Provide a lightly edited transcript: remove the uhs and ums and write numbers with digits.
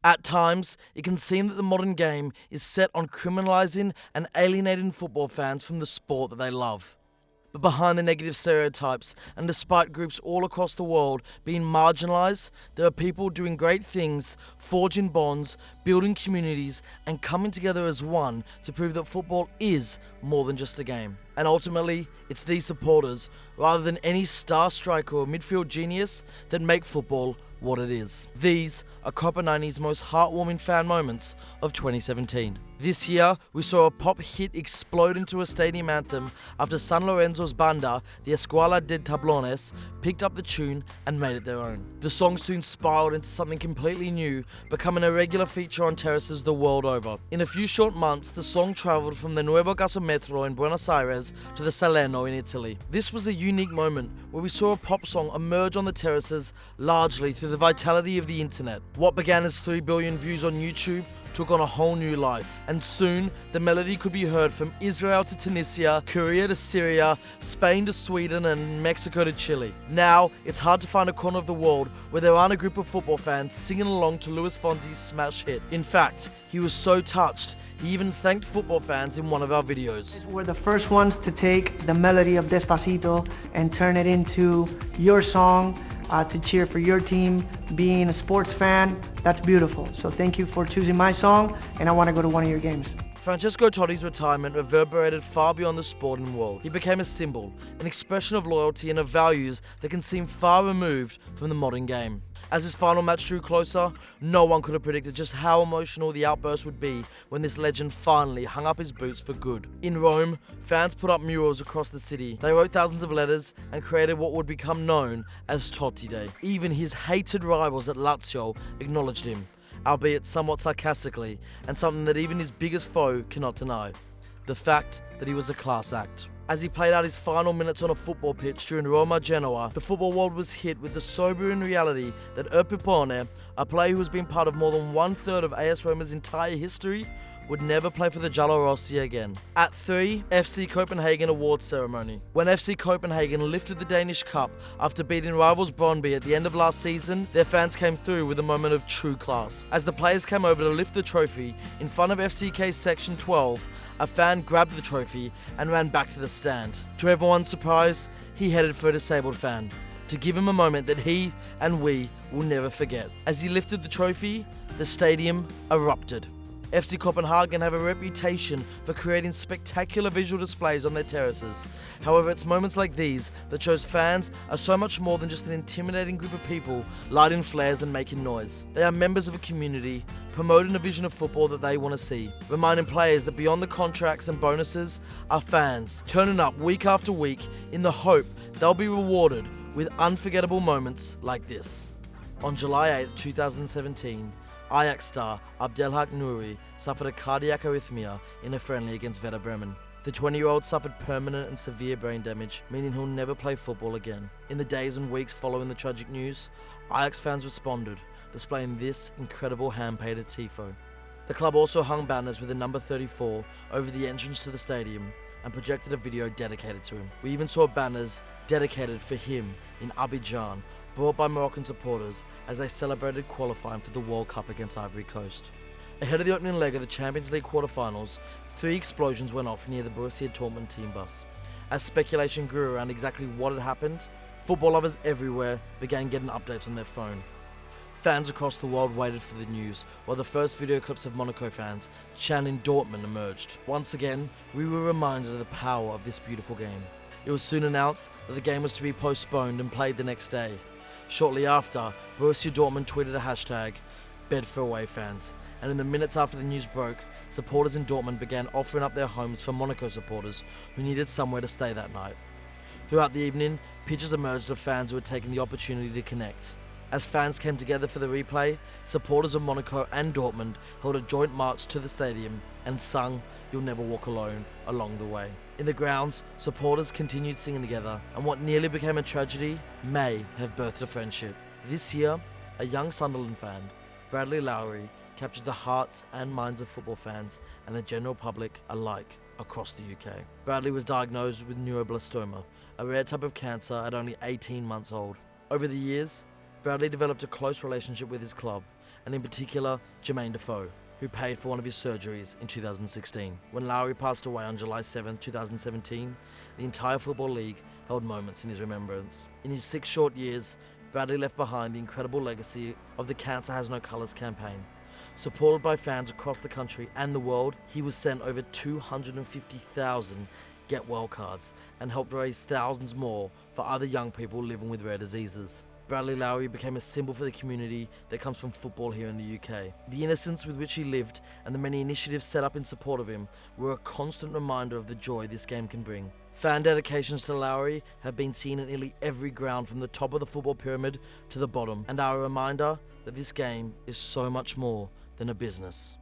At times, it can seem that the modern game is set on criminalising and alienating football fans from the sport that they love. But behind the negative stereotypes, and despite groups all across the world being marginalised, there are people doing great things, forging bonds, building communities, and coming together as one to prove that football is more than just a game. And ultimately, it's these supporters, rather than any star striker or midfield genius, that make football what it is. These are Copenhagen's most heartwarming fan moments of 2017. This year, we saw a pop hit explode into a stadium anthem after San Lorenzo's banda, the Escuela de Tablones, picked up the tune and made it their own. The song soon spiraled into something completely new, becoming a regular feature on terraces the world over. In a few short months, the song travelled from the Nuevo Gasometro in Buenos Aires to the Salerno in Italy. This was a unique moment where we saw a pop song emerge on the terraces largely through the vitality of the internet. What began as 3 billion views on YouTube took on a whole new life, and soon the melody could be heard from Israel to Tunisia, Korea to Syria, Spain to Sweden, and Mexico to Chile. Now, it's hard to find a corner of the world where there aren't a group of football fans singing along to Luis Fonsi's smash hit. In fact, he was so touched, he even thanked football fans in one of our videos. We're the first ones to take the melody of Despacito and turn it into your song, to cheer for your team. Being a sports fan, that's beautiful. So thank you for choosing my song, and I want to go to one of your games. Francesco Totti's retirement reverberated far beyond the sporting world. He became a symbol, an expression of loyalty and of values that can seem far removed from the modern game. As his final match drew closer, no one could have predicted just how emotional the outburst would be when this legend finally hung up his boots for good. In Rome, fans put up murals across the city. They wrote thousands of letters and created what would become known as Totti Day. Even his hated rivals at Lazio acknowledged him, albeit somewhat sarcastically, and something that even his biggest foe cannot deny: the fact that he was a class act. As he played out his final minutes on a football pitch during Roma-Genoa, the football world was hit with the sobering reality that Pipone, a player who has been part of more than 1/3 of AS Roma's entire history, would never play for the Giallorossi again. At 3, FC Copenhagen awards ceremony. When FC Copenhagen lifted the Danish Cup after beating rivals Brøndby at the end of last season, their fans came through with a moment of true class. As the players came over to lift the trophy, in front of FCK's section 12, a fan grabbed the trophy and ran back to the stand. To everyone's surprise, he headed for a disabled fan, to give him a moment that he and we will never forget. As he lifted the trophy, the stadium erupted. FC Copenhagen have a reputation for creating spectacular visual displays on their terraces. However, it's moments like these that shows fans are so much more than just an intimidating group of people lighting flares and making noise. They are members of a community, promoting a vision of football that they want to see, reminding players that beyond the contracts and bonuses are fans, turning up week after week in the hope they'll be rewarded with unforgettable moments like this. On July 8, 2017, Ajax star Abdelhak Nouri suffered a cardiac arrhythmia in a friendly against Werder Bremen. The 20-year-old suffered permanent and severe brain damage, meaning he'll never play football again. In the days and weeks following the tragic news, Ajax fans responded, displaying this incredible hand-painted tifo. The club also hung banners with the number 34 over the entrance to the stadium and projected a video dedicated to him. We even saw banners dedicated for him in Abidjan, brought by Moroccan supporters as they celebrated qualifying for the World Cup against Ivory Coast. Ahead of the opening leg of the Champions League quarterfinals, 3 explosions went off near the Borussia Dortmund team bus. As speculation grew around exactly what had happened, football lovers everywhere began getting updates on their phone. Fans across the world waited for the news, while the first video clips of Monaco fans chanting Dortmund emerged. Once again, we were reminded of the power of this beautiful game. It was soon announced that the game was to be postponed and played the next day. Shortly after, Borussia Dortmund tweeted a hashtag, Bed for Away fans, and in the minutes after the news broke, supporters in Dortmund began offering up their homes for Monaco supporters who needed somewhere to stay that night. Throughout the evening, pictures emerged of fans who had taken the opportunity to connect. As fans came together for the replay, supporters of Monaco and Dortmund held a joint march to the stadium and sung You'll Never Walk Alone along the way. In the grounds, supporters continued singing together, and what nearly became a tragedy may have birthed a friendship. This year, a young Sunderland fan, Bradley Lowry, captured the hearts and minds of football fans and the general public alike across the UK. Bradley was diagnosed with neuroblastoma, a rare type of cancer at only 18 months old. Over the years, Bradley developed a close relationship with his club, and in particular, Jermaine Defoe, who paid for one of his surgeries in 2016. When Lowry passed away on July 7, 2017, the entire Football League held moments in his remembrance. In his 6 short years, Bradley left behind the incredible legacy of the Cancer Has No Colours campaign. Supported by fans across the country and the world, he was sent over 250,000 Get Well cards and helped raise thousands more for other young people living with rare diseases. Bradley Lowry became a symbol for the community that comes from football here in the UK. The innocence with which he lived and the many initiatives set up in support of him were a constant reminder of the joy this game can bring. Fan dedications to Lowry have been seen at nearly every ground from the top of the football pyramid to the bottom, and are a reminder that this game is so much more than a business.